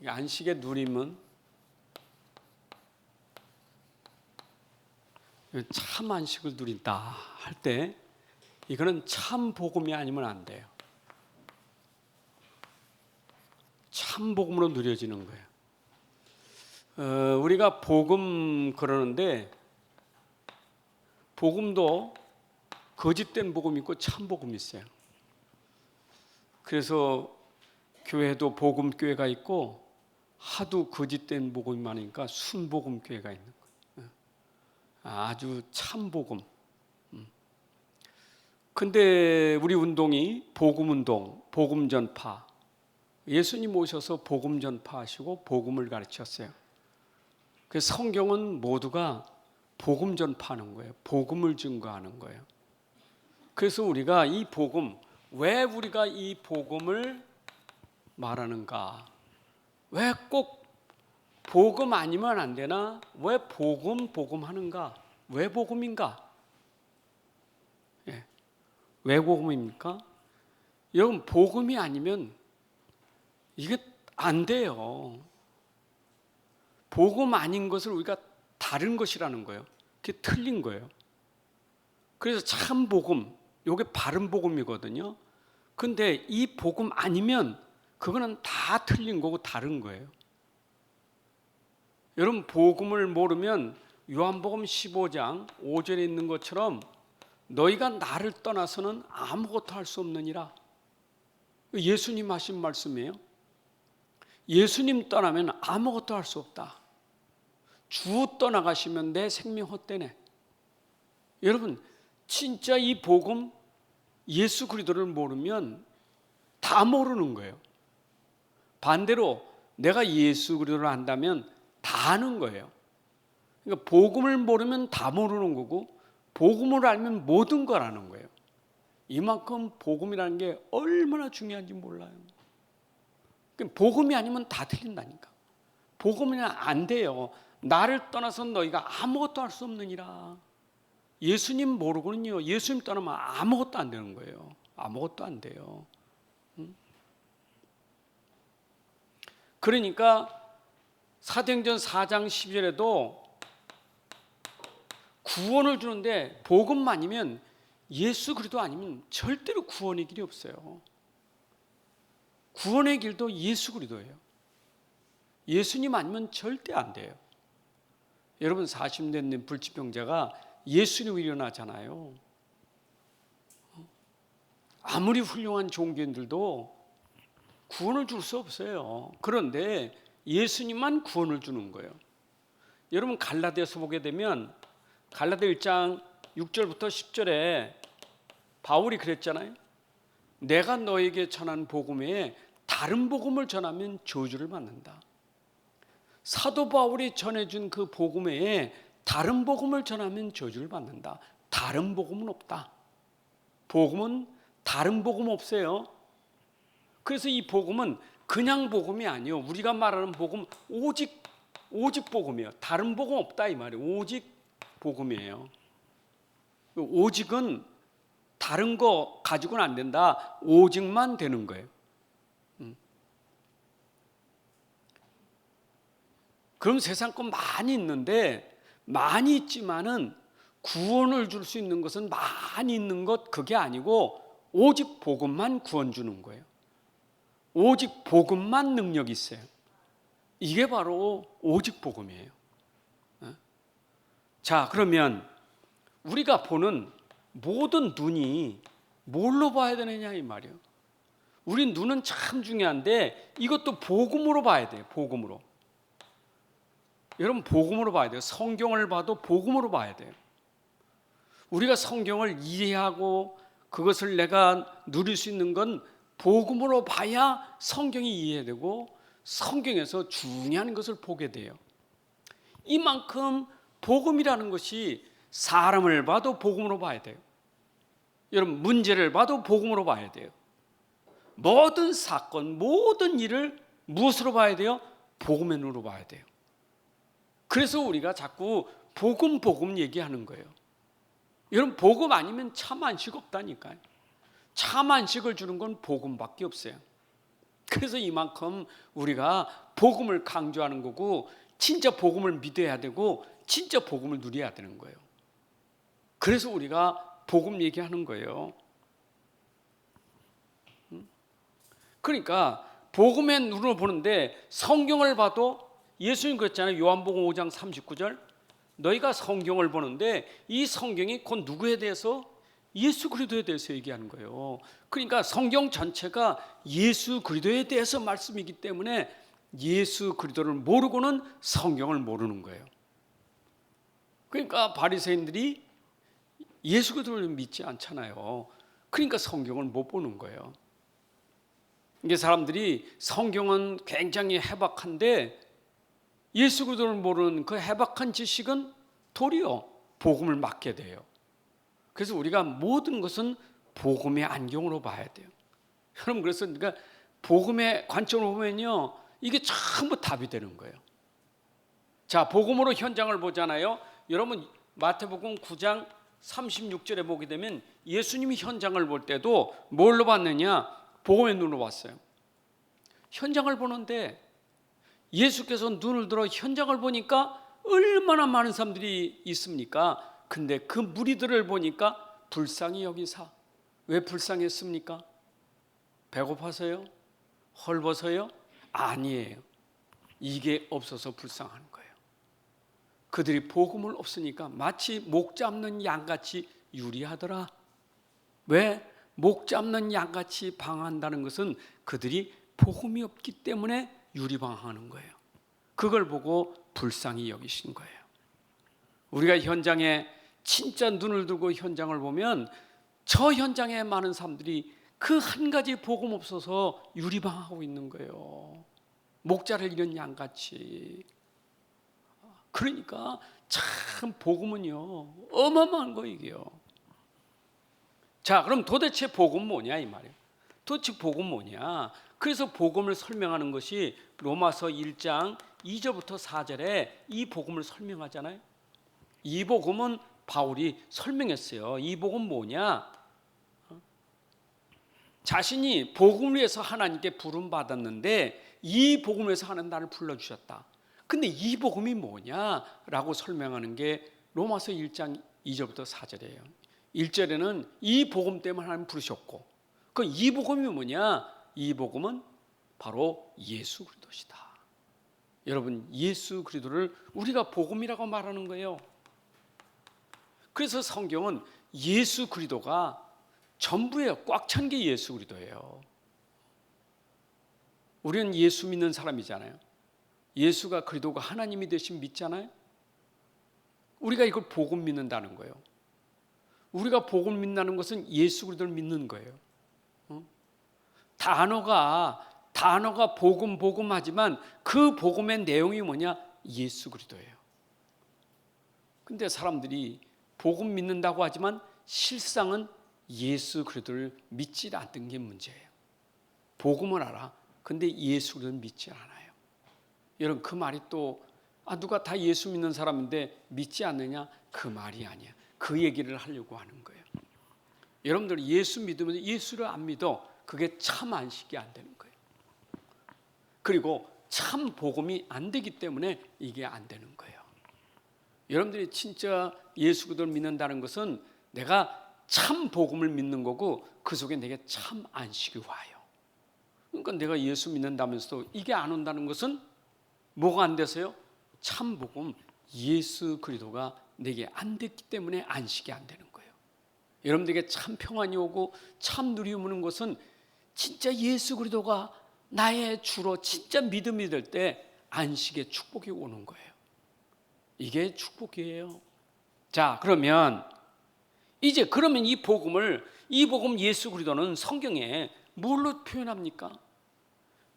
안식의 누림은 참 안식을 누린다 할 때 이거는 참 복음이 아니면 안 돼요. 참 복음으로 누려지는 거예요. 우리가 복음 그러는데 복음도 거짓된 복음이 있고 참 복음이 있어요. 그래서 교회도 복음 교회가 있고 하도 거짓된 복음이 많으니까 순복음 교회가 있는 거예요. 아주 참 복음. 근데 우리 운동이 복음 운동, 복음 전파. 예수님 오셔서 복음 전파하시고 복음을 가르쳤어요. 그래서 성경은 모두가 복음 전파하는 거예요. 복음을 증거하는 거예요. 그래서 우리가 이 복음, 왜 우리가 이 복음을 말하는가? 왜 꼭 복음 아니면 안 되나? 왜 복음 하는가? 왜 복음인가? 왜 복음입니까? 여러분, 복음이 아니면 이게 안 돼요. 복음 아닌 것을 우리가 다른 것이라는 거예요. 그게 틀린 거예요. 그래서 참 복음, 이게 바른 복음이거든요. 근데 이 복음 아니면 그거는 다 틀린 거고 다른 거예요. 여러분, 복음을 모르면 요한복음 15장 5절에 있는 것처럼 너희가 나를 떠나서는 아무것도 할 수 없느니라. 예수님 하신 말씀이에요. 예수님 떠나면 아무것도 할 수 없다. 주 떠나가시면 내 생명 헛되네. 여러분, 진짜 이 복음 예수 그리스도를 모르면 다 모르는 거예요. 반대로 내가 예수 그리스도를 안다면 다 아는 거예요. 그러니까 복음을 모르면 다 모르는 거고 복음을 알면 모든 걸 아는 거예요. 이만큼 복음이라는 게 얼마나 중요한지 몰라요. 복음이 아니면 다 틀린다니까. 복음이 안 돼요. 나를 떠나서 너희가 아무것도 할 수 없느니라. 예수님 모르고는요, 예수님 떠나면 아무것도 안 되는 거예요. 아무것도 안 돼요. 그러니까 사도행전 4장 12절에도 구원을 주는데 복음만이면 예수 그리스도 아니면 절대로 구원의 길이 없어요. 구원의 길도 예수 그리스도예요. 예수님 아니면 절대 안 돼요. 여러분 40년 된 불치병자가 예수님 일어나잖아요. 아무리 훌륭한 종교인들도 구원을 줄 수 없어요. 그런데 예수님만 구원을 주는 거예요. 여러분 갈라디아서 보게 되면 갈라디아 1장 6절부터 10절에 바울이 그랬잖아요. 내가 너에게 전한 복음 외에 다른 복음을 전하면 저주를 받는다. 사도 바울이 전해준 그 복음 외에 다른 복음을 전하면 저주를 받는다. 다른 복음은 없다. 복음은 다른 복음 없어요. 그래서 이 복음은 그냥 복음이 아니에요. 우리가 말하는 복음 오직 복음이에요. 다른 복음 없다 이 말이에요. 오직 복음이에요. 오직은 다른 거 가지고는 안 된다. 오직만 되는 거예요. 그럼 세상 건 많이 있는데 많이 있지만은 구원을 줄 수 있는 것은 많이 있는 것 그게 아니고 오직 복음만 구원 주는 거예요. 오직 복음만 능력이 있어요. 이게 바로 오직 복음이에요. 자, 그러면 우리가 보는 모든 눈이 뭘로 봐야 되느냐 이 말이에요. 우리 눈은 참 중요한데 이것도 복음으로 봐야 돼요. 복음으로. 여러분 복음으로 봐야 돼요. 성경을 봐도 복음으로 봐야 돼요. 우리가 성경을 이해하고 그것을 내가 누릴 수 있는 건 복음으로 봐야 성경이 이해되고 성경에서 중요한 것을 보게 돼요. 이만큼 복음이라는 것이 사람을 봐도 복음으로 봐야 돼요. 여러분 문제를 봐도 복음으로 봐야 돼요. 모든 사건, 모든 일을 무엇으로 봐야 돼요? 복음의 눈으로 봐야 돼요. 그래서 우리가 자꾸 복음 얘기하는 거예요. 여러분 복음 아니면 참 안식 없다니까요. 참 안식을 주는 건 복음밖에 없어요. 그래서 이만큼 우리가 복음을 강조하는 거고, 진짜 복음을 믿어야 되고, 진짜 복음을 누려야 되는 거예요. 그래서 우리가 복음 얘기하는 거예요. 그러니까 복음의 눈으로 보는데, 성경을 봐도 예수님 그랬잖아요. 요한복음 5장 39절, 너희가 성경을 보는데 이 성경이 곧 누구에 대해서? 예수 그리스도에 대해서 얘기하는 거예요. 그러니까 성경 전체가 예수 그리스도에 대해서 말씀이기 때문에 예수 그리스도를 모르고는 성경을 모르는 거예요. 그러니까 바리새인들이 예수 그리스도를 믿지 않잖아요. 그러니까 성경을 못 보는 거예요. 이게 사람들이 성경은 굉장히 해박한데 예수 그리스도를 모르는 그 해박한 지식은 도리어 복음을 막게 돼요. 그래서 우리가 모든 것은 복음의 안경으로 봐야 돼요. 여러분, 그래서 그러니까 복음의 관점으로 보면요, 이게 전부 답이 되는 거예요. 자, 복음으로 현장을 보잖아요. 여러분, 마태복음 9장 36절에 보게 되면 예수님이 현장을 볼 때도 뭘로 봤느냐? 복음의 눈으로 봤어요. 현장을 보는데 예수께서 눈을 들어 현장을 보니까 얼마나 많은 사람들이 있습니까? 근데 그 무리들을 보니까 불쌍히 여기사. 왜 불쌍했습니까? 배고파서요? 헐벗어요? 아니에요. 이게 없어서 불쌍한 거예요. 그들이 복음을 없으니까 마치 목 잡는 양같이 유리하더라. 왜? 목 잡는 양같이 방황한다는 것은 그들이 복음이 없기 때문에 유리방황하는 거예요. 그걸 보고 불쌍히 여기신 거예요. 우리가 현장에 진짜 눈을 두고 현장을 보면 저 현장에 많은 사람들이 그 한 가지 복음 없어서 유리방황하고 있는 거예요. 목자를 잃은 양같이. 그러니까 참 복음은요, 어마어마한 거 이게요. 자, 그럼 도대체 복음 뭐냐 이 말이에요. 도대체 복음 뭐냐? 그래서 복음을 설명하는 것이 로마서 1장 2절부터 4절에 이 복음을 설명하잖아요. 이 복음은 바울이 설명했어요. 이 복음 뭐냐? 자신이 복음을 위해서 하나님께 부름받았는데 이 복음을 위해서 하나님 나를 불러주셨다. 근데 이 복음이 뭐냐라고 설명하는 게 로마서 1장 2절부터 4절이에요. 1절에는 이 복음 때문에 하나님 부르셨고, 그 이 복음이 뭐냐? 이 복음은 바로 예수 그리스도시다. 여러분, 예수 그리스도를 우리가 복음이라고 말하는 거예요. 그래서 성경은 예수 그리스도가 전부예요. 꽉 찬 게 예수 그리스도예요. 우리는 예수 믿는 사람이잖아요. 예수가 그리스도가 하나님이 되신 믿잖아요. 우리가 이걸 복음 믿는다는 거예요. 우리가 복음 믿는다는 것은 예수 그리스도를 믿는 거예요. 단어가 복음 하지만 그 복음의 내용이 뭐냐? 예수 그리스도예요. 근데 사람들이 복음 믿는다고 하지만 실상은 예수 그리스도를 믿지 않는 게 문제예요. 복음을 알아. 근데 예수 그리스도를 믿지 않아요. 여러분, 그 말이 또 누가 다 예수 믿는 사람인데 믿지 않느냐? 그 말이 아니야. 그 얘기를 하려고 하는 거예요. 여러분들 예수 믿으면 예수를 안 믿어. 그게 참 안식이 안 되는 거예요. 그리고 참 복음이 안 되기 때문에 이게 안 되는 거예요. 여러분들이 진짜 예수 그리스도를 믿는다는 것은 내가 참 복음을 믿는 거고 그 속에 내게 참 안식이 와요. 그러니까 내가 예수 믿는다면서도 이게 안 온다는 것은 뭐가 안 돼서요? 참 복음, 예수 그리스도가 내게 안 됐기 때문에 안식이 안 되는 거예요. 여러분들에게 참 평안이 오고 참 누리움이 오는 것은 진짜 예수 그리스도가 나의 주로 진짜 믿음이 될 때 안식의 축복이 오는 거예요. 이게 축복이에요. 자, 그러면 이 복음 예수 그리스도는 성경에 뭘로 표현합니까?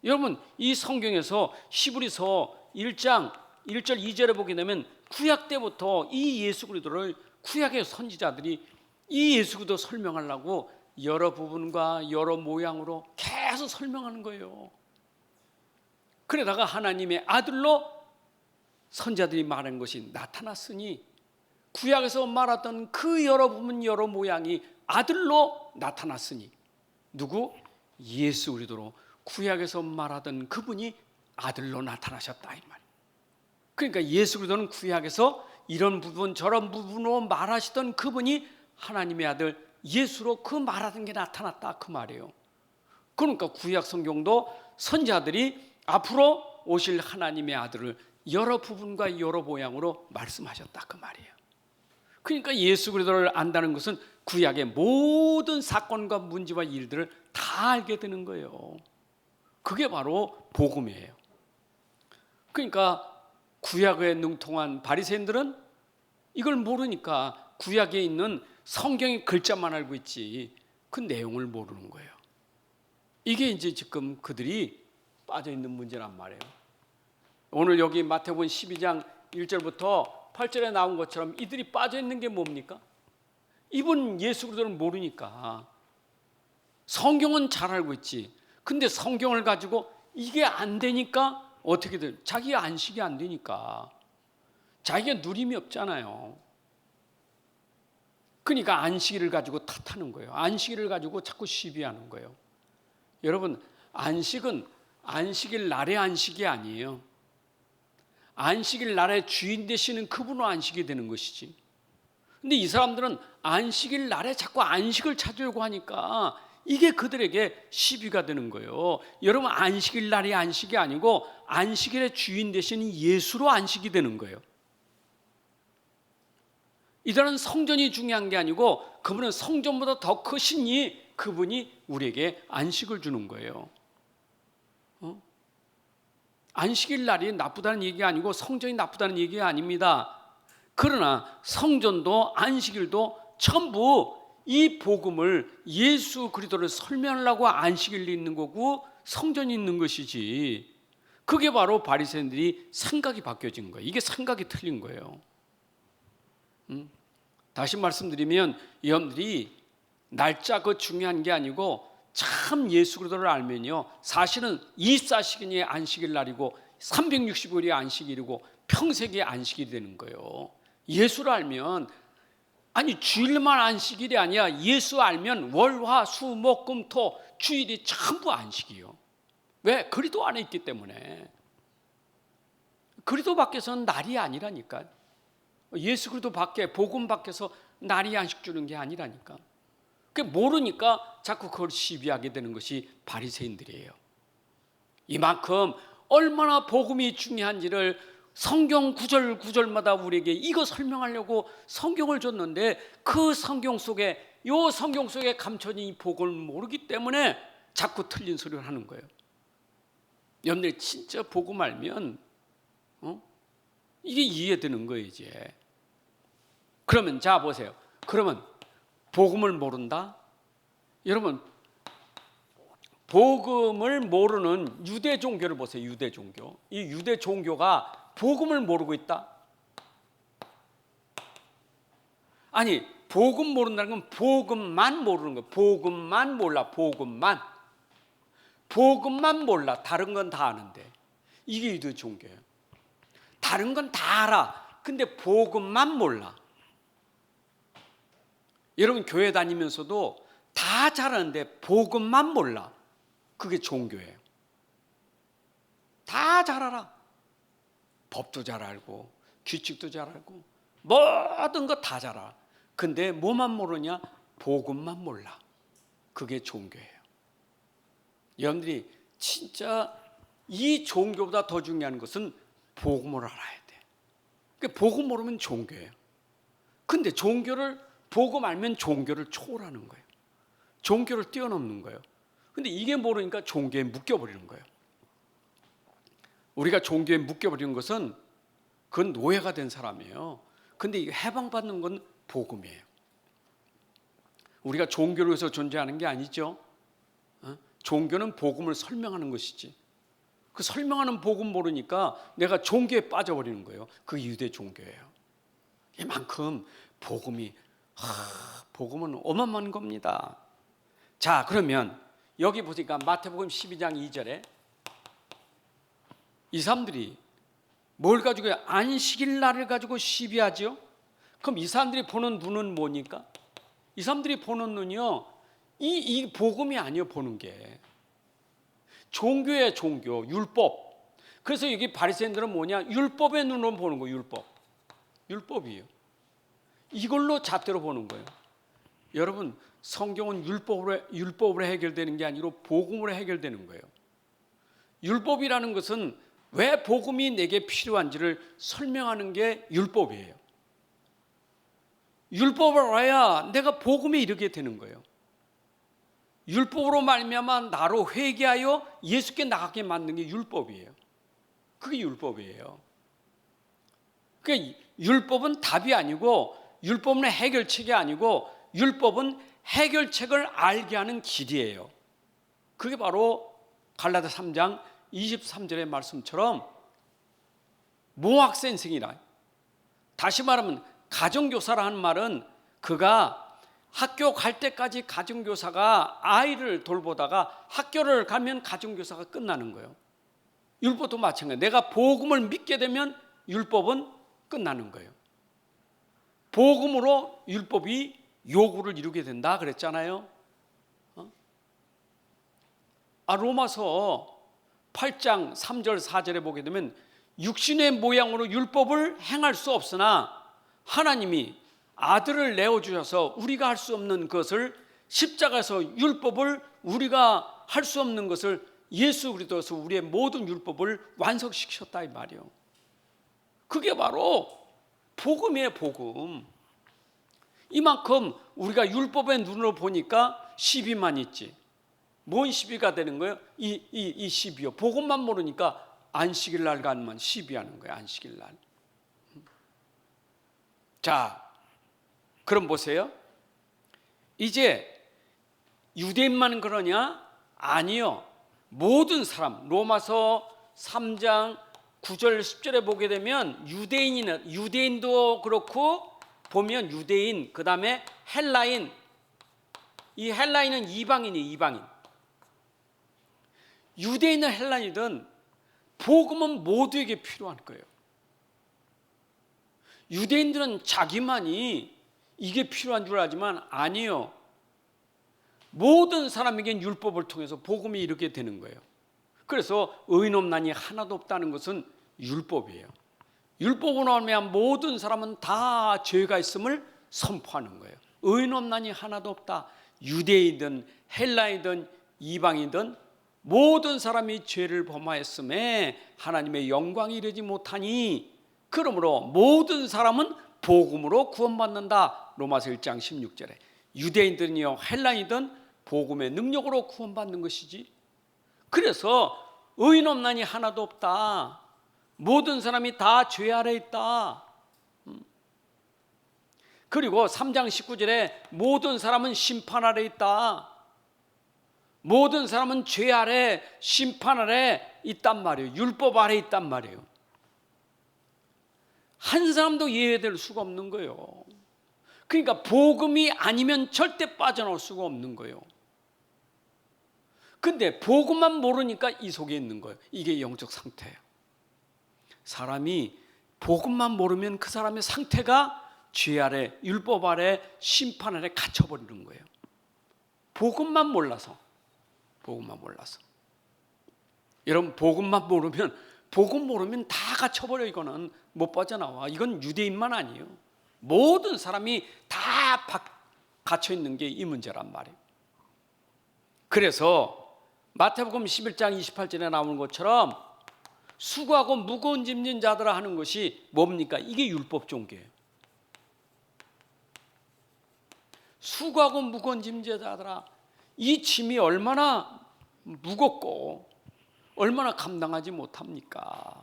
여러분, 이 성경에서 히브리서 1장 1절 2절에 보게 되면 구약 때부터 이 예수 그리스도를 구약의 선지자들이 이 예수 그리스도 설명하려고 여러 부분과 여러 모양으로 계속 설명하는 거예요. 그러다가 하나님의 아들로 선지자들이 말한 것이 나타났으니 구약에서 말했던 그 여러 부분 여러 모양이 아들로 나타났으니 누구? 예수 그리스도로 구약에서 말하던 그분이 아들로 나타나셨다 이 말이에요. 그러니까 예수 그리스도는 구약에서 이런 부분 저런 부분으로 말하시던 그분이 하나님의 아들 예수로 그 말하던 게 나타났다 그 말이에요. 그러니까 구약 성경도 선지자들이 앞으로 오실 하나님의 아들을 여러 부분과 여러 모양으로 말씀하셨다 그 말이에요. 그러니까 예수 그리스도를 안다는 것은 구약의 모든 사건과 문제와 일들을 다 알게 되는 거예요. 그게 바로 복음이에요. 그러니까 구약에 능통한 바리새인들은 이걸 모르니까 구약에 있는 성경의 글자만 알고 있지 그 내용을 모르는 거예요. 이게 이제 지금 그들이 빠져 있는 문제란 말이에요. 오늘 여기 마태복음 12장 1절부터 8절에 나온 것처럼 이들이 빠져 있는 게 뭡니까? 이분 예수 그리스도를 모르니까 성경은 잘 알고 있지. 근데 성경을 가지고 이게 안 되니까 어떻게든 자기 안식이 안 되니까 자기가 누림이 없잖아요. 그러니까 안식일을 가지고 탓하는 거예요. 안식일을 가지고 자꾸 시비하는 거예요. 여러분, 안식은 안식일 날의 안식이 아니에요. 안식일 날의 주인 되시는 그분으로 안식이 되는 것이지. 근데 이 사람들은 안식일 날에 자꾸 안식을 찾으려고 하니까 이게 그들에게 시비가 되는 거예요. 여러분, 안식일 날이 안식이 아니고 안식일의 주인 되시는 예수로 안식이 되는 거예요. 이들은 성전이 중요한 게 아니고 그분은 성전보다 더 크시니 그분이 우리에게 안식을 주는 거예요. 안식일 날이 나쁘다는 얘기가 아니고 성전이 나쁘다는 얘기가 아닙니다. 그러나 성전도 안식일도 전부 이 복음을 예수 그리스도를 설명하려고 안식일이 있는 거고 성전이 있는 것이지. 그게 바로 바리새인들이 생각이 바뀌어진 거예요. 이게 생각이 틀린 거예요. 다시 말씀드리면 여러분들이 날짜 그 중요한 게 아니고 참 예수 그리스도를 알면요, 사실은 24시간이 안식일 날이고 365일이 안식일이고 평생이 안식일이 되는 거예요. 예수를 알면, 아니 주일만 안식일이 아니야. 예수 알면 월, 화, 수, 목, 금, 토 주일이 전부 안식이요. 왜? 그리스도 안에 있기 때문에. 그리스도 밖에서는 날이 아니라니까. 예수 그리스도 밖에, 복음 밖에서 날이 안식 주는 게 아니라니까. 그 모르니까 자꾸 그걸 시비하게 되는 것이 바리새인들이에요. 이만큼 얼마나 복음이 중요한지를 성경 구절 구절마다 우리에게 이거 설명하려고 성경을 줬는데 그 성경 속에, 요 성경 속에 감춰진 이 복음을 모르기 때문에 자꾸 틀린 소리를 하는 거예요. 여러분들 진짜 복음 알면 이게 이해되는 거예요 이제. 그러면 자 보세요. 그러면 복음을 모른다? 여러분, 복음을 모르는 유대 종교를 보세요. 유대 종교. 이 유대 종교가 복음을 모르고 있다? 아니, 복음 모른다는 건 복음만 모르는 거예요. 복음만 몰라. 복음만 몰라. 다른 건 다 아는데. 이게 유대 종교예요. 다른 건 다 알아. 근데 복음만 몰라. 여러분 교회 다니면서도 다 잘하는데 복음만 몰라. 그게 종교예요. 다 잘 알아. 법도 잘 알고 규칙도 잘 알고 모든 거 다 잘 알아. 근데 뭐만 모르냐? 복음만 몰라. 그게 종교예요. 여러분들이 진짜 이 종교보다 더 중요한 것은 복음을 알아야 돼. 그러니까 복음 모르면 종교예요. 근데 복음 알면 종교를 초월하는 거예요. 종교를 뛰어넘는 거예요. 근데 이게 모르니까 종교에 묶여버리는 거예요. 우리가 종교에 묶여버리는 것은 그건 노예가 된 사람이에요. 근데 이게 해방받는 건 복음이에요. 우리가 종교를 위해서 존재하는 게 아니죠. 종교는 복음을 설명하는 것이지. 그 설명하는 복음 모르니까 내가 종교에 빠져버리는 거예요. 그게 유대 종교예요. 이만큼 복음은 어마어마한 겁니다. 자, 그러면 여기 보니까 마태복음 12장 2절에 이 사람들이 뭘 가지고 안식일 날을 가지고 시비하죠? 그럼 이 사람들이 보는 눈은 뭐니까? 이 사람들이 보는 눈이요, 이 복음이 아니에요. 보는 게 종교예요, 종교, 율법. 그래서 여기 바리새인들은 뭐냐? 율법의 눈으로 보는 거예요. 율법이에요. 이걸로 잣대로 보는 거예요. 여러분, 성경은 율법으로 해결되는 게 아니라 복음으로 해결되는 거예요. 율법이라는 것은 왜 복음이 내게 필요한지를 설명하는 게 율법이에요. 율법을 알아야 내가 복음에 이르게 되는 거예요. 율법으로 말미암아 나로 회개하여 예수께 나가게 만든 게 율법이에요. 그게 율법이에요. 그러니까 율법은 답이 아니고, 율법은 해결책이 아니고, 율법은 해결책을 알게 하는 길이에요. 그게 바로 갈라디아 3장 23절의 말씀처럼 모학센생이라, 다시 말하면 가정교사라는 말은 그가 학교 갈 때까지 가정교사가 아이를 돌보다가 학교를 가면 가정교사가 끝나는 거예요. 율법도 마찬가지예요. 내가 복음을 믿게 되면 율법은 끝나는 거예요. 복음으로 율법이 요구를 이루게 된다 그랬잖아요. 로마서 8장 3절 4절에 보게 되면 육신의 모양으로 율법을 행할 수 없으나 하나님이 아들을 내어주셔서 우리가 할 수 없는 것을, 십자가에서 율법을 우리가 할 수 없는 것을 예수 그리스도에서 우리의 모든 율법을 완성시키셨다 이 말이에요. 그게 바로 복음이에요. 복음. 이만큼 우리가 율법의 눈으로 보니까 시비만 있지. 뭔 시비가 되는 거예요? 이 시비요. 복음만 모르니까 안식일 날간만 시비하는 거예요. 안식일 날. 자, 그럼 보세요. 이제 유대인만 그러냐? 아니요. 모든 사람, 로마서 3장 9절 10절에 보게 되면 유대인도 그렇고, 보면 유대인, 그 다음에 헬라인, 이 헬라인은 이방인. 유대인은 헬라인이든 복음은 모두에게 필요한 거예요. 유대인들은 자기만이 이게 필요한 줄 알지만 아니요. 모든 사람에겐 율법을 통해서 복음이 이르게 되는 거예요. 그래서 의인 없나니 하나도 없다는 것은 율법이에요. 율법으로 하면 모든 사람은 다 죄가 있음을 선포하는 거예요. 의인 없나니 하나도 없다. 유대이든 헬라이든 이방이든 모든 사람이 죄를 범하였음에 하나님의 영광이 이르지 못하니, 그러므로 모든 사람은 복음으로 구원받는다. 로마서 1장 16절에 유대인들이요 헬라인이든 복음의 능력으로 구원받는 것이지. 그래서 의인 없나니 하나도 없다. 모든 사람이 다 죄 아래 있다. 그리고 3장 19절에 모든 사람은 심판 아래 있다. 모든 사람은 죄 아래, 심판 아래 있단 말이에요. 율법 아래 있단 말이에요. 한 사람도 예외될 수가 없는 거예요. 그러니까 복음이 아니면 절대 빠져나올 수가 없는 거예요. 근데 복음만 모르니까 이 속에 있는 거예요. 이게 영적 상태예요. 사람이 복음만 모르면 그 사람의 상태가 죄 아래, 율법 아래, 심판 아래 갇혀버리는 거예요. 복음만 몰라서. 여러분, 복음만 모르면 다 갇혀버려. 이거는 못 빠져나와. 이건 유대인만 아니에요. 모든 사람이 다 갇혀있는 게 이 문제란 말이에요. 그래서 마태복음 11장 28절에 나오는 것처럼 수고하고 무거운 짐진 자들아 하는 것이 뭡니까? 이게 율법 종교예요. 수고하고 무거운 짐진 자들아, 이 짐이 얼마나 무겁고 얼마나 감당하지 못합니까?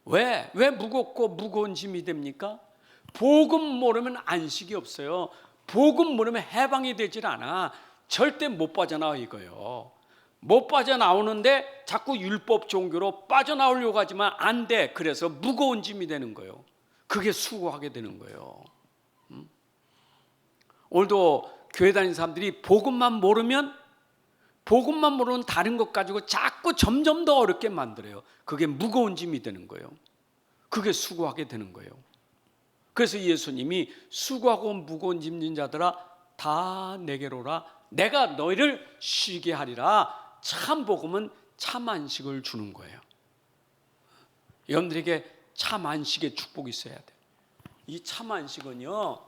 왜 무겁고 무거운 짐이 됩니까? 복음 모르면 안식이 없어요. 복음 모르면 해방이 되질 않아. 절대 못 빠져나와 이거요. 못 빠져나오는데 자꾸 율법 종교로 빠져나오려고 하지만 안 돼. 그래서 무거운 짐이 되는 거예요. 그게 수고하게 되는 거예요. 오늘도 교회 다니는 사람들이 복음만 모르면 다른 것 가지고 자꾸 점점 더 어렵게 만들어요. 그게 무거운 짐이 되는 거예요. 그게 수고하게 되는 거예요. 그래서 예수님이 수고하고 무거운 짐진 자들아 다 내게로 오라. 내가 너희를 쉬게 하리라. 참 복음은 참 안식을 주는 거예요. 여러분들에게 참 안식의 축복이 있어야 돼. 이 참 안식은요,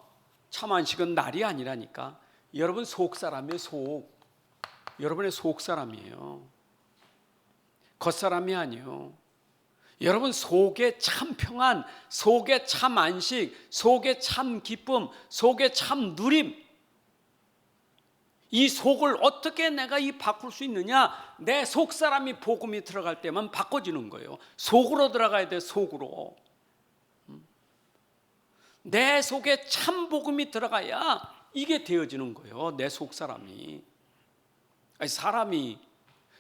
참 안식은 날이 아니라니까. 여러분 속 사람이에요. 속. 여러분의 속 사람이에요. 겉 사람이 아니에요. 여러분 속에 참 평안, 속에 참 안식, 속에 참 기쁨, 속에 참 누림. 이 속을 어떻게 내가 바꿀 수 있느냐? 내 속 사람이 복음이 들어갈 때만 바꿔지는 거예요. 속으로 들어가야 돼. 속으로. 내 속에 참 복음이 들어가야 이게 되어지는 거예요. 내 속 사람이. 아니, 사람이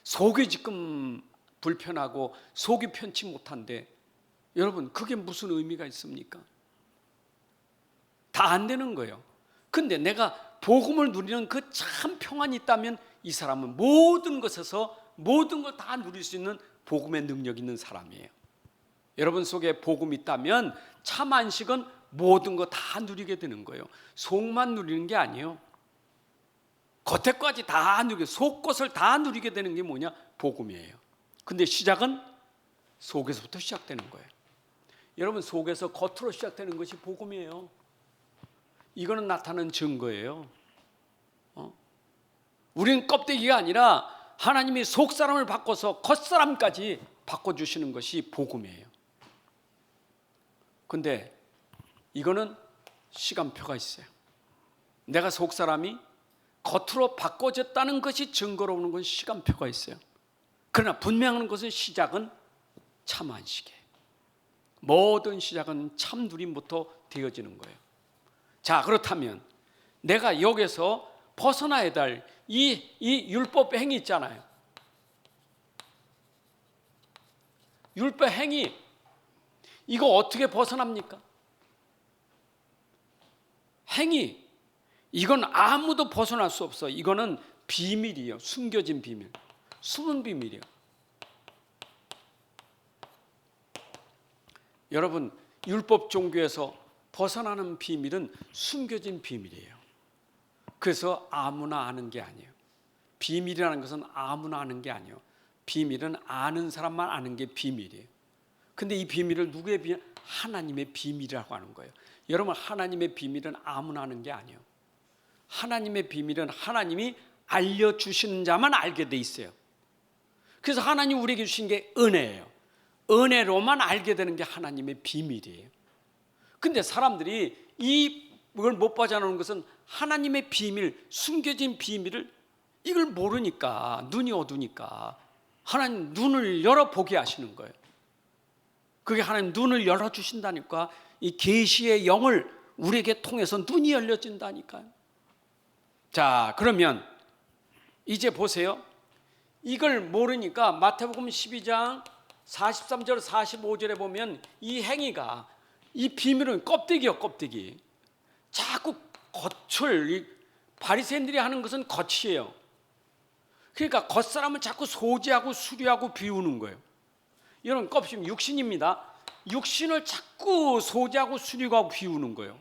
속이 지금 불편하고 속이 편치 못한데 여러분 그게 무슨 의미가 있습니까? 다 안 되는 거예요. 근데 내가 복음을 누리는 그 참 평안이 있다면 이 사람은 모든 것에서 모든 걸 다 누릴 수 있는 복음의 능력 있는 사람이에요. 여러분 속에 복음이 있다면 참 안식은 모든 거 다 누리게 되는 거예요. 속만 누리는 게 아니에요. 겉에까지 다 누리게, 속 것을 다 누리게 되는 게 뭐냐? 복음이에요. 근데 시작은 속에서부터 시작되는 거예요. 여러분 속에서 겉으로 시작되는 것이 복음이에요. 이거는 나타나는 증거예요. 우리는 껍데기가 아니라 하나님이 속 사람을 바꿔서 겉 사람까지 바꿔주시는 것이 복음이에요. 근데 이거는 시간표가 있어요. 내가 속 사람이 겉으로 바꿔졌다는 것이 증거로 오는 건 시간표가 있어요. 그러나 분명한 것은 시작은 참 안식이에요. 모든 시작은 참 누림부터 되어지는 거예요. 자, 그렇다면 내가 여기서 벗어나야 될 이 율법 행위 있잖아요. 율법 행위 이거 어떻게 벗어납니까? 행위 이건 아무도 벗어날 수 없어. 이거는 비밀이에요. 숨겨진 비밀, 숨은 비밀이에요. 여러분 율법 종교에서 벗어나는 비밀은 숨겨진 비밀이에요. 그래서 아무나 아는 게 아니에요. 비밀이라는 것은 아무나 아는 게 아니에요. 비밀은 아는 사람만 아는 게 비밀이에요. 근데 이 비밀을 누구의 비밀? 하나님의 비밀이라고 하는 거예요. 여러분 하나님의 비밀은 아무나 아는 게 아니에요. 하나님의 비밀은 하나님이 알려주시는 자만 알게 돼 있어요. 그래서 하나님 우리에게 주신 게 은혜예요. 은혜로만 알게 되는 게 하나님의 비밀이에요. 근데 사람들이 이걸 못 빠져나오는 것은 하나님의 비밀, 숨겨진 비밀을 이걸 모르니까, 눈이 어두니까 하나님 눈을 열어보게 하시는 거예요. 그게 하나님 눈을 열어주신다니까. 이 계시의 영을 우리에게 통해서 눈이 열려진다니까요. 자, 그러면 이제 보세요. 이걸 모르니까 마태복음 12장 43절 45절에 보면 이 행위가 이 비밀은 껍데기요, 껍데기. 자꾸 겉을 바리새인들이 하는 것은 겉이에요. 그러니까 겉사람을 자꾸 소지하고 수리하고 비우는 거예요. 이런 껍심 육신입니다. 육신을 자꾸 소지하고 수리하고 비우는 거예요.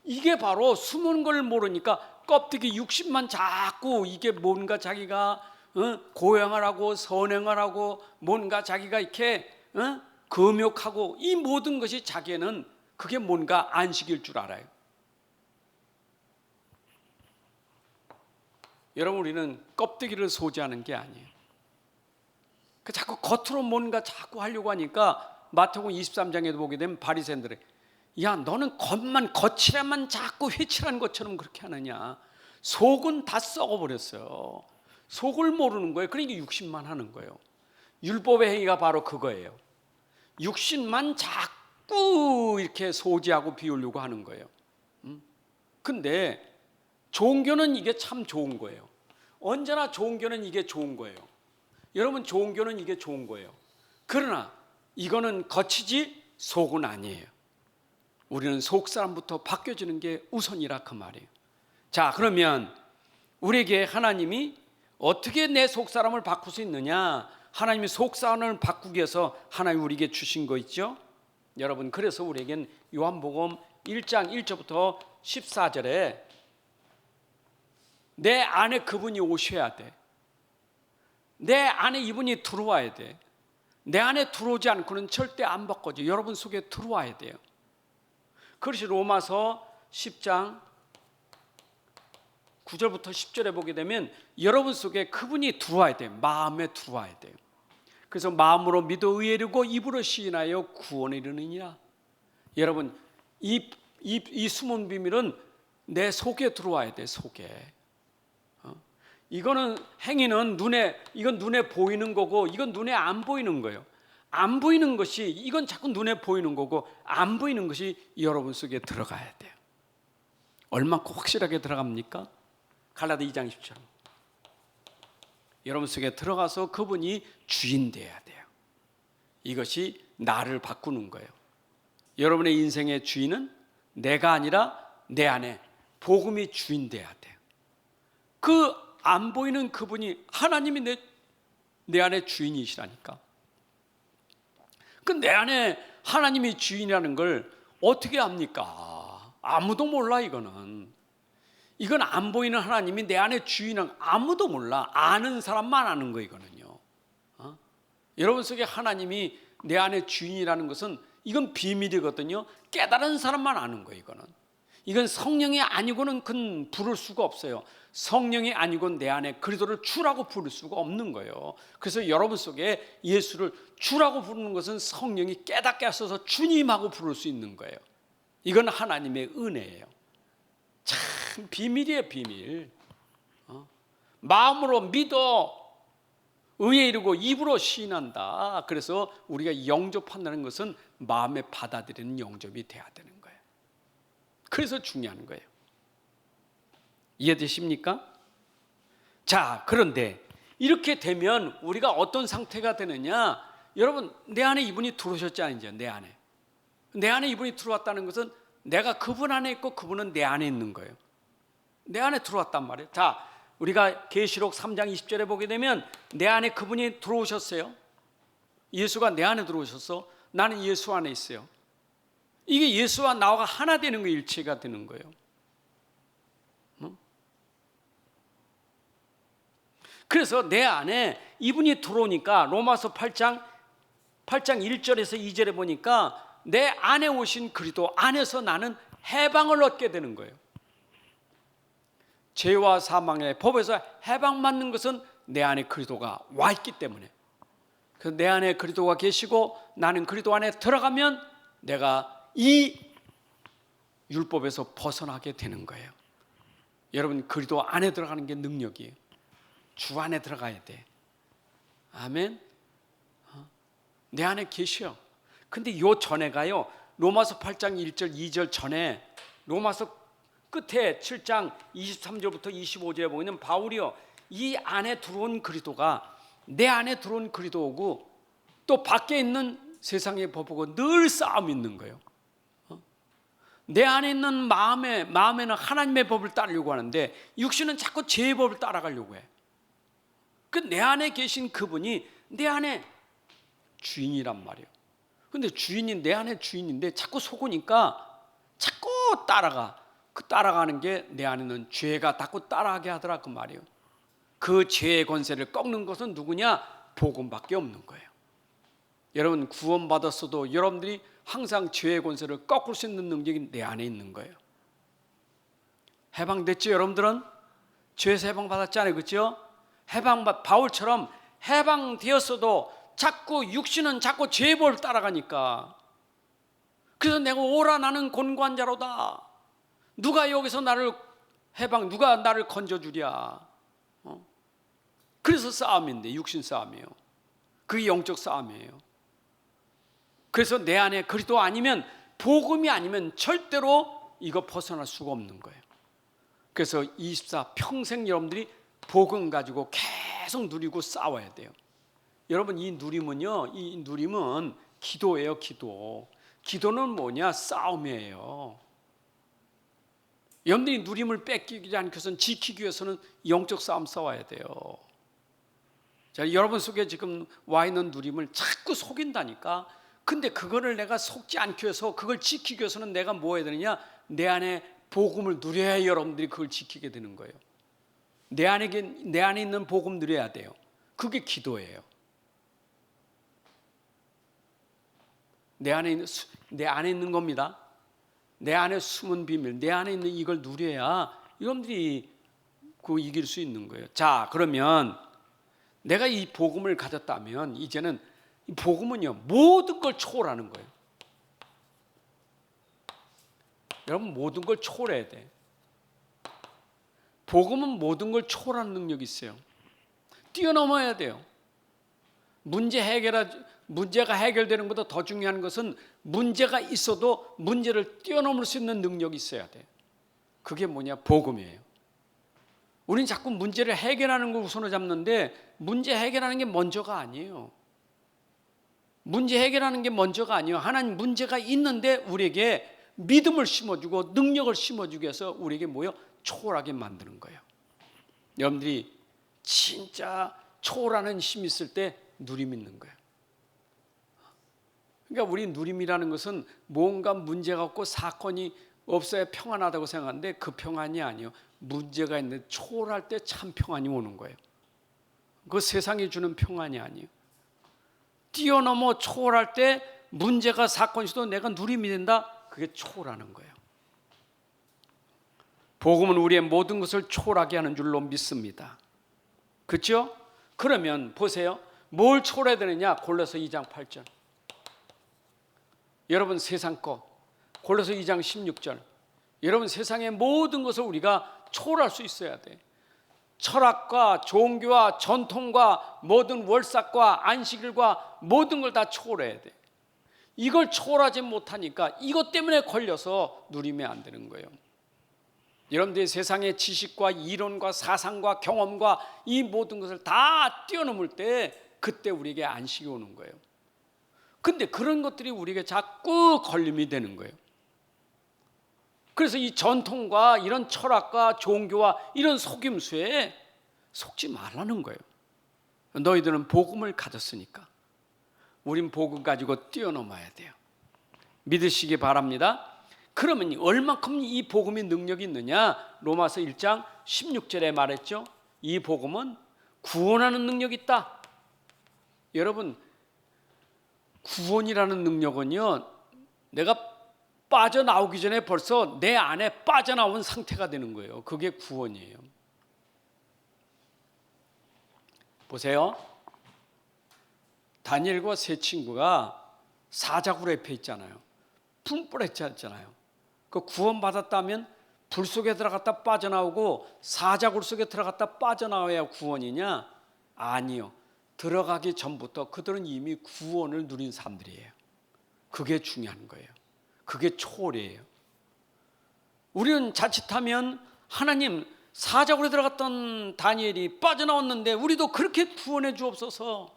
이게 바로 숨은 걸 모르니까 껍데기 육신만 자꾸 이게 뭔가 자기가 고행을 하고 선행을 하고 뭔가 자기가 이렇게 금욕하고 이 모든 것이 자기는 그게 뭔가 안식일 줄 알아요. 여러분 우리는 껍데기를 소지하는 게 아니에요. 자꾸 겉으로 뭔가 자꾸 하려고 하니까 마태복음 23장에도 보게 되면 바리새인들이 야 너는 겉이라만 자꾸 회칠한 것처럼 그렇게 하느냐. 속은 다 썩어버렸어요. 속을 모르는 거예요. 그러니까 육신만 하는 거예요. 율법의 행위가 바로 그거예요. 육신만 자꾸 이렇게 소지하고 비우려고 하는 거예요. 근데 종교는 이게 참 좋은 거예요. 언제나 종교는 이게 좋은 거예요. 여러분 종교는 이게 좋은 거예요. 그러나 이거는 겉이지 속은 아니에요. 우리는 속 사람부터 바뀌어지는 게 우선이라 그 말이에요. 자, 그러면 우리에게 하나님이 어떻게 내 속 사람을 바꿀 수 있느냐? 하나님이 속 사람을 바꾸기 위해서 하나님 우리에게 주신 거 있죠? 여러분 그래서 우리에겐 요한복음 1장 1절부터 14절에 내 안에 그분이 오셔야 돼. 내 안에 이분이 들어와야 돼. 내 안에 들어오지 않고는 절대 안 바꿔져. 여러분 속에 들어와야 돼요. 그것이 로마서 10장 9절부터 10절에 보게 되면 여러분 속에 그분이 들어와야 돼요. 마음에 들어와야 돼요. 그래서 마음으로 믿어 의에 이르고 입으로 시인하여 구원에 이르느니라. 여러분 이 숨은 비밀은 내 속에 들어와야 돼. 속에. 이거는 행위는 이건 눈에 보이는 거고 이건 눈에 안 보이는 거예요. 안 보이는 것이 이건 자꾸 눈에 보이는 거고 안 보이는 것이 여러분 속에 들어가야 돼요. 얼마큼 확실하게 들어갑니까? 갈라디 2장 10절. 여러분 속에 들어가서 그분이 주인 돼야 돼요. 이것이 나를 바꾸는 거예요. 여러분의 인생의 주인은 내가 아니라 내 안에 복음이 주인 돼야 돼요. 그 안 보이는 그분이 하나님이 내 안에 주인이시라니까. 그 내 안에 하나님이 주인이라는 걸 어떻게 압니까? 아무도 몰라. 이건 안 보이는 하나님이 내 안에 주인은 아무도 몰라. 아는 사람만 아는 거 이거는요. 여러분 속에 하나님이 내 안에 주인이라는 것은 이건 비밀이거든요. 깨달은 사람만 아는 거 이건 성령이 아니고는 그건 부를 수가 없어요. 성령이 아니고는 내 안에 그리스도를 주라고 부를 수가 없는 거예요. 그래서 여러분 속에 예수를 주라고 부르는 것은 성령이 깨닫게 하셔서 주님하고 부를 수 있는 거예요. 이건 하나님의 은혜예요. 참 비밀이에요. 비밀. 마음으로 믿어 의에 이르고 입으로 시인한다. 그래서 우리가 영접한다는 것은 마음에 받아들이는 영접이 돼야 되는 거예요. 그래서 중요한 거예요. 이해되십니까? 자, 그런데 이렇게 되면 우리가 어떤 상태가 되느냐? 여러분, 내 안에 이분이 들어오셨지 아니죠? 내 안에 이분이 들어왔다는 것은 내가 그분 안에 있고 그분은 내 안에 있는 거예요. 내 안에 들어왔단 말이에요. 자, 우리가 계시록 3장 20절에 보게 되면 내 안에 그분이 들어오셨어요. 예수가 내 안에 들어오셨어. 나는 예수 안에 있어요. 이게 예수와 나와 하나 되는 거, 일체가 되는 거예요. 그래서 내 안에 이분이 들어오니까 로마서 8장 1절에서 2절에 보니까 내 안에 오신 그리스도 안에서 나는 해방을 얻게 되는 거예요. 죄와 사망의 법에서 해방받는 것은 내 안에 그리스도가 와 있기 때문에. 그래서 내 안에 그리스도가 계시고 나는 그리스도 안에 들어가면 내가 이 율법에서 벗어나게 되는 거예요. 여러분, 그리스도 안에 들어가는 게 능력이에요. 주 안에 들어가야 돼. 아멘. 내 안에 계셔. 근데 요 전에가요, 로마서 8장 1절 2절 전에 로마서 끝에 7장 23절부터 25절에 보면 바울이요, 이 안에 들어온 그리스도가 내 안에 들어온 그리스도고 또 밖에 있는 세상의 법하고 늘 싸움이 있는 거예요. 내 안에 있는 마음에는 하나님의 법을 따르려고 하는데 육신은 자꾸 죄의 법을 따라가려고 해. 그 내 안에 계신 그분이 내 안에 주인이란 말이에요. 근데 주인이 내 안에 주인인데 자꾸 속으니까 자꾸 따라가. 그 따라가는 게 내 안에는 죄가 자꾸 따라가게 하더라 그 말이에요. 그 죄의 권세를 꺾는 것은 누구냐? 복음밖에 없는 거예요. 여러분, 구원받았어도 여러분들이 항상 죄의 권세를 꺾을 수 있는 능력이 내 안에 있는 거예요. 해방됐죠? 여러분들은 죄에서 해방받았잖아요, 그렇죠? 바울처럼 해방되었어도 자꾸 육신은 자꾸 죄의 법을 따라가니까, 그래서 내가 오라 나는 곤고한 자로다. 누가 여기서 나를 누가 나를 건져주랴. 그래서 싸움인데, 육신 싸움이에요. 그게 영적 싸움이에요. 그래서 내 안에 그리스도 아니면, 복음이 아니면 절대로 이거 벗어날 수가 없는 거예요. 그래서 24 평생 여러분들이 복음 가지고 계속 누리고 싸워야 돼요. 여러분, 이 누림은요, 이 누림은 기도예요. 기도는 뭐냐? 싸움이에요. 여러분들이 누림을 뺏기지 않기 위해서는, 지키기 위해서는 영적 싸움 싸워야 돼요. 자, 여러분 속에 지금 와 있는 누림을 자꾸 속인다니까. 근데 그거를 내가 속지 않기 위해서, 그걸 지키기 위해서는 내가 뭐 해야 되느냐? 내 안에 복음을 누려야 여러분들이 그걸 지키게 되는 거예요. 내 안에 있는 복음 누려야 돼요. 그게 기도예요. 내 안에 있는 겁니다. 내 안에 숨은 비밀, 내 안에 있는 이걸 누려야 여러분들이 그 이길 수 있는 거예요. 자, 그러면 내가 이 복음을 가졌다면 이제는 이 복음은요 모든 걸 초월하는 거예요. 여러분, 모든 걸 초월해야 돼. 복음은 모든 걸 초월하는 능력이 있어요. 뛰어넘어야 돼요. 문제가 해결되는 것보다 더 중요한 것은 문제가 있어도 문제를 뛰어넘을 수 있는 능력이 있어야 돼. 그게 뭐냐? 복음이에요. 우리는 자꾸 문제를 해결하는 걸 우선으로 잡는데 문제 해결하는 게 먼저가 아니에요. 문제 해결하는 게 먼저가 아니에요. 하나님, 문제가 있는데 우리에게 믿음을 심어주고 능력을 심어주기 위해서 우리에게 뭐요? 초월하게 만드는 거예요. 여러분들이 진짜 초월하는 힘이 있을 때 누림 있는 거예요. 그러니까 우리 누림이라는 것은 뭔가 문제가 없고 사건이 없어야 평안하다고 생각하는데 그 평안이 아니에요. 문제가 있는데 초월할 때 참 평안이 오는 거예요. 그 세상이 주는 평안이 아니에요. 뛰어넘어 초월할 때 문제가 사건이 있어도 내가 누림이 된다. 그게 초월하는 거예요. 복음은 우리의 모든 것을 초월하게 하는 줄로 믿습니다. 그렇죠? 그러면 보세요. 뭘 초월해야 되느냐? 골로새 2장 8절. 여러분, 세상 것. 골로새 2장 16절. 여러분, 세상의 모든 것을 우리가 초월할 수 있어야 돼. 철학과 종교와 전통과 모든 월삭과 안식일과 모든 걸 다 초월해야 돼. 이걸 초월하지 못하니까 이것 때문에 걸려서 누리면 안 되는 거예요. 여러분들이 세상의 지식과 이론과 사상과 경험과 이 모든 것을 다 뛰어넘을 때 그때 우리에게 안식이 오는 거예요. 근데 그런 것들이 우리에게 자꾸 걸림이 되는 거예요. 그래서 이 전통과 이런 철학과 종교와 이런 속임수에 속지 말라는 거예요. 너희들은 복음을 가졌으니까 우린 복음 가지고 뛰어넘어야 돼요. 믿으시기 바랍니다. 그러면 얼마큼 이 복음이 능력이 있느냐? 로마서 1장 16절에 말했죠. 이 복음은 구원하는 능력이 있다. 여러분, 구원이라는 능력은요, 내가 빠져나오기 전에 벌써 내 안에 빠져나온 상태가 되는 거예요. 그게 구원이에요. 보세요. 다니엘과 세 친구가 사자굴에 엎여 있잖아요. 풀뿌렸잖아요. 그 구원받았다면 불 속에 들어갔다 빠져나오고 사자굴 속에 들어갔다 빠져나와야 구원이냐? 아니요. 들어가기 전부터 그들은 이미 구원을 누린 사람들이에요. 그게 중요한 거예요. 그게 초월이에요. 우리는 자칫하면 하나님, 사자굴에 들어갔던 다니엘이 빠져나왔는데 우리도 그렇게 구원해 주옵소서,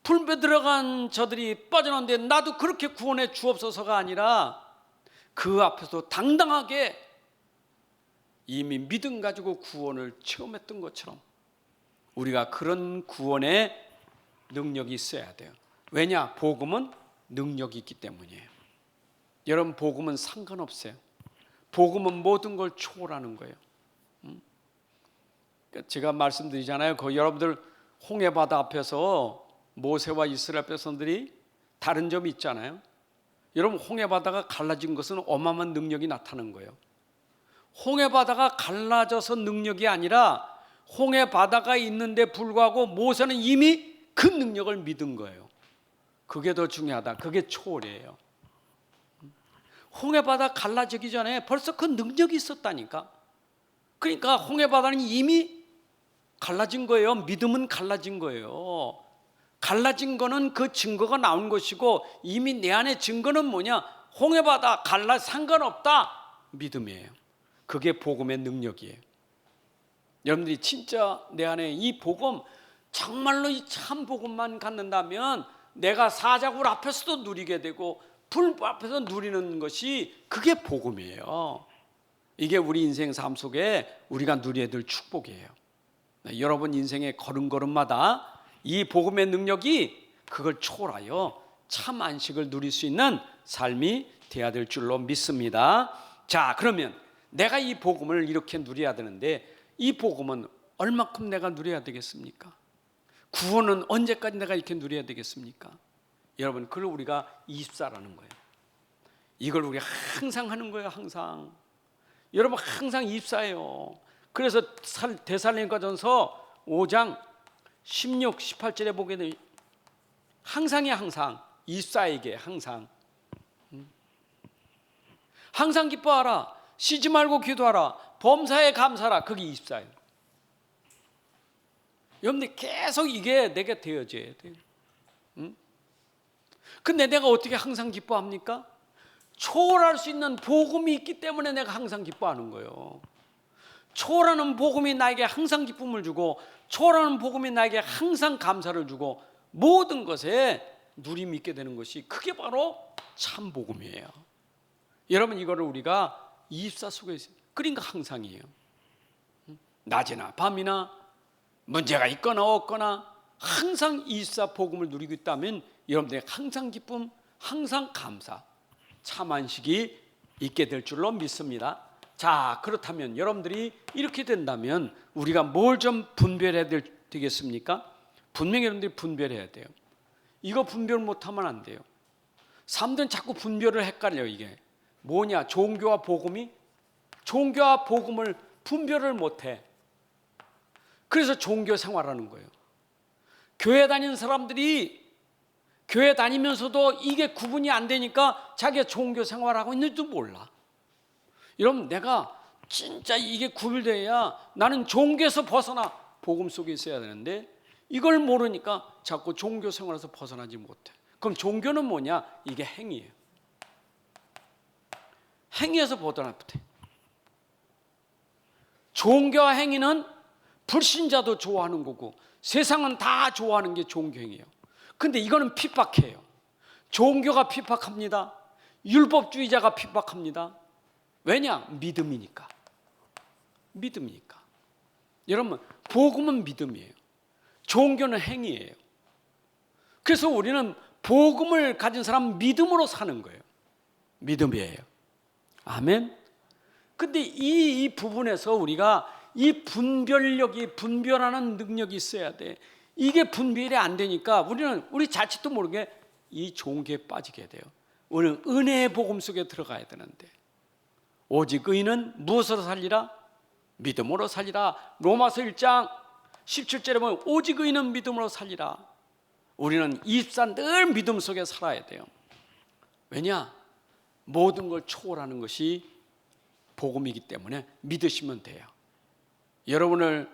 불에 들어간 저들이 빠져나왔는데 나도 그렇게 구원해 주옵소서가 아니라 그 앞에서 당당하게 이미 믿음 가지고 구원을 체험했던 것처럼 우리가 그런 구원의 능력이 있어야 돼요. 왜냐? 복음은 능력이 있기 때문이에요. 여러분, 복음은 상관없어요. 복음은 모든 걸 초월하는 거예요. 제가 말씀드리잖아요. 그 여러분들 홍해바다 앞에서 모세와 이스라엘 백성들이 다른 점이 있잖아요. 여러분, 홍해바다가 갈라진 것은 어마어마한 능력이 나타난 거예요. 홍해바다가 갈라져서 능력이 아니라 홍해바다가 있는데 불구하고 모세는 이미 그 능력을 믿은 거예요. 그게 더 중요하다. 그게 초월이에요. 홍해바다 갈라지기 전에 벌써 그 능력이 있었다니까. 그러니까 홍해바다는 이미 갈라진 거예요. 믿음은 갈라진 거예요. 갈라진 거는 그 증거가 나온 것이고 이미 내 안에 증거는 뭐냐? 홍해바다 갈라 상관없다. 믿음이에요. 그게 복음의 능력이에요. 여러분들이 진짜 내 안에 이 복음, 정말로 이 참 복음만 갖는다면 내가 사자굴 앞에서도 누리게 되고 불 앞에서 누리는 것이 그게 복음이에요. 이게 우리 인생 삶 속에 우리가 누려야 될 축복이에요. 여러분 인생의 걸음걸음마다 이 복음의 능력이 그걸 초월하여 참 안식을 누릴 수 있는 삶이 되어야 될 줄로 믿습니다. 자, 그러면 내가 이 복음을 이렇게 누려야 되는데 이 복음은 얼마큼 내가 누려야 되겠습니까? 구원은 언제까지 내가 이렇게 누려야 되겠습니까? 여러분, 그걸 우리가 24라는 거예요. 이걸 우리가 항상 하는 거예요. 항상. 여러분, 항상 24예요. 그래서 데살로니가전서 5장 16, 18절에 보게 되면 항상이야. 항상 24에게 항상. 항상 기뻐하라. 쉬지 말고 기도하라. 범사에 감사하라. 그게 24예요. 여러분들 계속 이게 내게 되어져야 돼요. 근데 내가 어떻게 항상 기뻐합니까? 초월할 수 있는 복음이 있기 때문에 내가 항상 기뻐하는 거예요. 초월하는 복음이 나에게 항상 기쁨을 주고, 초월하는 복음이 나에게 항상 감사를 주고, 모든 것에 누림이 있게 되는 것이, 그게 바로 참 복음이에요. 여러분, 이거를 우리가 24 속에 있어요. 그러니까 항상이에요. 낮이나 밤이나 문제가 있거나 없거나 항상 24 복음을 누리고 있다면 여러분들이 항상 기쁨, 항상 감사, 참 안식이 있게 될 줄로 믿습니다. 자, 그렇다면 여러분들이 이렇게 된다면 우리가 뭘 좀 분별해야 되겠습니까? 분명히 여러분들이 분별해야 돼요. 이거 분별 못하면 안 돼요. 사람들은 자꾸 분별을 헷갈려요. 이게 뭐냐? 종교와 복음이, 종교와 복음을 분별을 못해. 그래서 종교 생활하는 거예요. 교회 다니는 사람들이 교회 다니면서도 이게 구분이 안 되니까 자기가 종교 생활하고 있는지도 몰라. 여러분, 내가 진짜 이게 구별돼야 나는 종교에서 벗어나 복음 속에 있어야 되는데, 이걸 모르니까 자꾸 종교 생활에서 벗어나지 못해. 그럼 종교는 뭐냐? 이게 행위예요. 행위에서 벗어나 못해. 종교와 행위는 불신자도 좋아하는 거고 세상은 다 좋아하는 게 종교행위예요. 근데 이거는 핍박해요. 종교가 핍박합니다. 율법주의자가 핍박합니다. 왜냐? 믿음이니까. 믿음이니까. 여러분, 복음은 믿음이에요. 종교는 행위예요. 그래서 우리는 복음을 가진 사람은 믿음으로 사는 거예요. 믿음이에요. 아멘. 근데 이 부분에서 우리가 이 분별력이, 분별하는 능력이 있어야 돼. 이게 분별이 안 되니까 우리 자칫도 모르게 이 종교에 빠지게 돼요. 우리는 은혜의 복음 속에 들어가야 되는데, 오직 의인은 무엇으로 살리라? 믿음으로 살리라. 로마서 1장 17절에 보면 오직 의인은 믿음으로 살리라. 우리는 24 늘 믿음 속에 살아야 돼요. 왜냐? 모든 걸 초월하는 것이 복음이기 때문에 믿으시면 돼요. 여러분을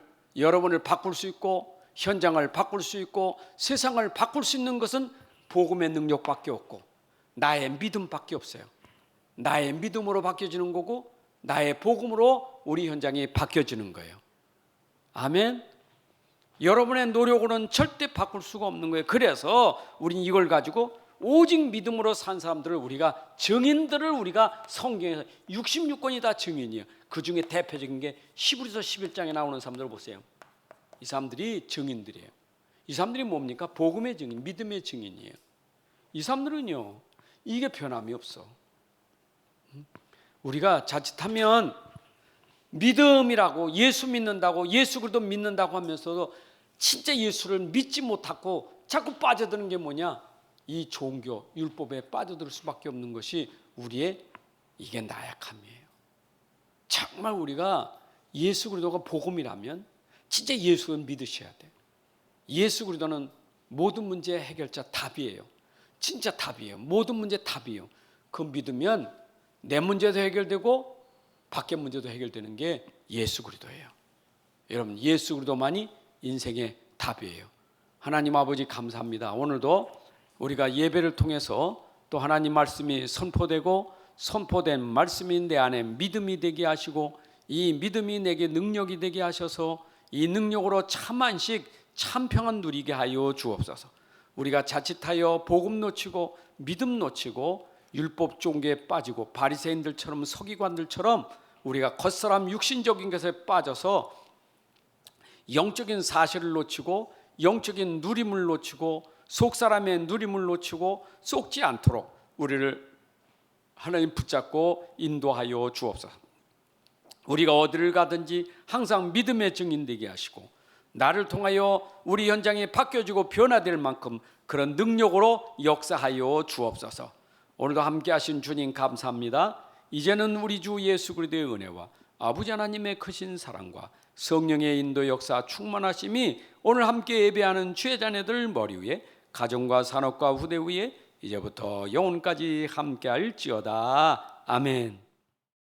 바꿀 수 있고, 현장을 바꿀 수 있고, 세상을 바꿀 수 있는 것은 복음의 능력밖에 없고 나의 믿음밖에 없어요. 나의 믿음으로 바뀌어지는 거고, 나의 복음으로 우리 현장이 바뀌어지는 거예요. 아멘. 여러분의 노력으로는 절대 바꿀 수가 없는 거예요. 그래서 우리는 이걸 가지고 오직 믿음으로 산 사람들을, 우리가 증인들을, 우리가 성경에서 66권이 다 증인이에요. 그 중에 대표적인 게 히브리서 11장에 나오는 사람들을 보세요. 이 사람들이 증인들이에요. 이 사람들이 뭡니까? 복음의 증인, 믿음의 증인이에요. 이 사람들은요, 이게 변함이 없어. 우리가 자칫하면 믿음이라고, 예수 믿는다고, 예수 그리스도 믿는다고 하면서도 진짜 예수를 믿지 못하고 자꾸 빠져드는 게 뭐냐? 이 종교, 율법에 빠져들 수밖에 없는 것이 우리의 이게 나약함이에요. 정말 우리가 예수 그리스도가 복음이라면 진짜 예수를 믿으셔야 돼요. 예수 그리스도는 모든 문제의 해결자, 답이에요. 진짜 답이에요. 모든 문제 답이에요. 그 믿으면 내 문제도 해결되고 밖의 문제도 해결되는 게 예수 그리스도예요. 여러분, 예수 그리스도만이 인생의 답이에요. 하나님 아버지 감사합니다. 오늘도 우리가 예배를 통해서 또 하나님 말씀이 선포되고, 선포된 말씀이 내 안에 믿음이 되게 하시고, 이 믿음이 내게 능력이 되게 하셔서 이 능력으로 참 안식, 참 평안 누리게 하여 주옵소서. 우리가 자칫하여 복음 놓치고 믿음 놓치고 율법 종교에 빠지고 바리새인들처럼, 서기관들처럼 우리가 겉사람 육신적인 것에 빠져서 영적인 사실을 놓치고 영적인 누림을 놓치고 속사람의 누림을 놓치고 속지 않도록 우리를 하나님 붙잡고 인도하여 주옵소서. 우리가 어디를 가든지 항상 믿음의 증인 되게 하시고, 나를 통하여 우리 현장이 바뀌어지고 변화될 만큼 그런 능력으로 역사하여 주옵소서. 오늘도 함께 하신 주님 감사합니다. 이제는 우리 주 예수 그리스도의 은혜와 아버지 하나님의 크신 사랑과 성령의 인도 역사 충만하심이 오늘 함께 예배하는 주의 자녀들 머리 위에, 가정과 산업과 후대 위에 이제부터 영혼까지 함께할지어다. 아멘.